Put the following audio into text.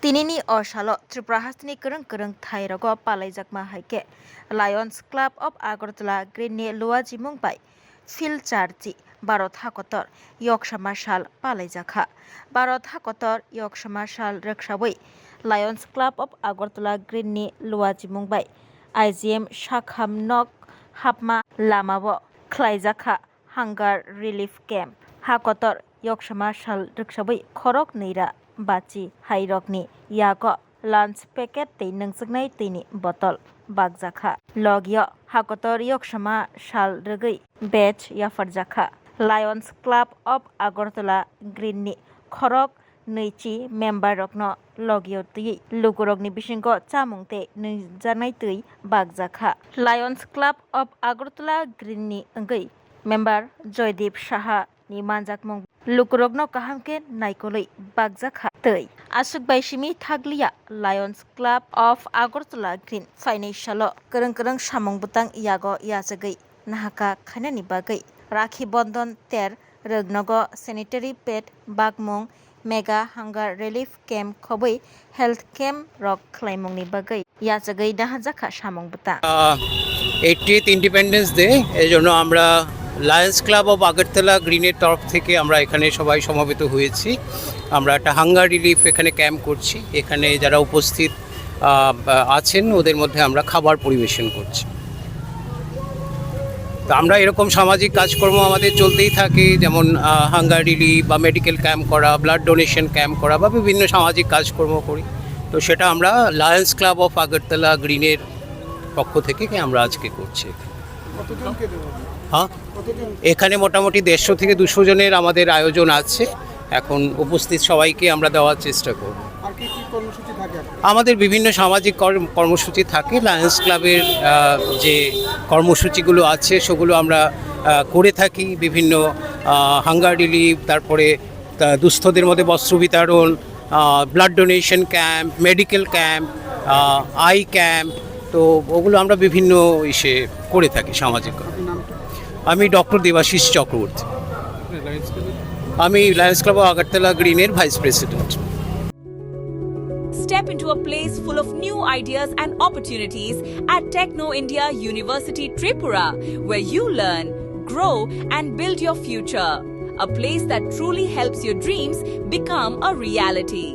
Tinini o Shalo, Triprahasni Kurung Thairago Palaijakma Haike, Lions Club of Agartala, Green Luaji Mumbai, Phil Charti, Barot Hakotor, Yorkshire Marshal Palaijakha, Barot Hakotor, Yorkshire Marshal Rekshawi, Lions Club of Agartala, Green Luaji Mumbai, IGM Shakham Nok, Hapma Lamawo, Klaijakha, Hunger Relief Camp, Hakotor, Yorkshire Marshal Rekshawi, Korok Nira. Bachi Hairokni Yago lunch packet tei nangjaknai teini bottle bakjakha logyo Hakotor Yorkshire Shal rwgui batch yafarjakha Lions Club of Agartala Green ni khorok neichi member rokno logyo tui lukurokni bisingo chamung tei nungjaknai tui bakjakha Lions Club of Agartala Green ni wngui member Joydeep Saha ni manjakmung lukurokno kahamke naikolui bakjakha tei asuk baisimi thaglia Lions Club of Agartala Green financial korong samung butang yago yachagui nahaka khainani bagui rakhi bandhan ter rognogo sanitary pad bagmung mega hunger relief camp khobui health camp rok khlaimungni bagui yachagui nahajakha samung butang 80th independence day এই জন্য আমরা Lions club of Agartala গ্রিনের তরফ থেকে আমরা এখানে সবাই সমবেত হয়েছি আমরা একটা হাঙ্গার রিলিফ এখানে ক্যাম্প করছি এখানে যারা উপস্থিত আছেন ওদের মধ্যে আমরা খাবার পরিবেশন করছি তো আমরা এরকম সামাজিক কাজকর্ম আমাদের চলতেই থাকে যেমন হাঙ্গার রিলিফ বা মেডিকেল ক্যাম্প করা ব্লাড ডোনেশন ক্যাম্প করা বা বিভিন্ন সামাজিক কাজকর্ম করি তো সেটা আমরা লায়ন্স ক্লাব অফ আগরতলা গ্রিনের পক্ষ থেকে আমরা আজকে করছি হ্যাঁ এখানে মোটামুটি 150 থেকে 200 জনের আমাদের আয়োজন আছে এখন উপস্থিত সবাইকে আমরা দেওয়ার চেষ্টা করব আমাদের বিভিন্ন সামাজিক কর্মসূচি থাকে লায়ন্স ক্লাবের যে কর্মসূচিগুলো আছে সেগুলো আমরা করে থাকি বিভিন্ন হাঙ্গার রিলিফ তারপরে দুস্থদের মধ্যে বস্ত্র বিতরণ blood donation camp medical camp eye camp তো ওগুলো আমরা বিভিন্ন ইসে করে থাকি সামাজিক আমি ডক্টর দেবাশিস চক্রবর্তী আমি লায়ন্স ক্লাব অফ আগরতলা গ্রিনের vice president Step into a place full of new ideas and opportunities at Techno India University Tripura, where you learn, grow and build your future. A place that truly helps your dreams become a reality.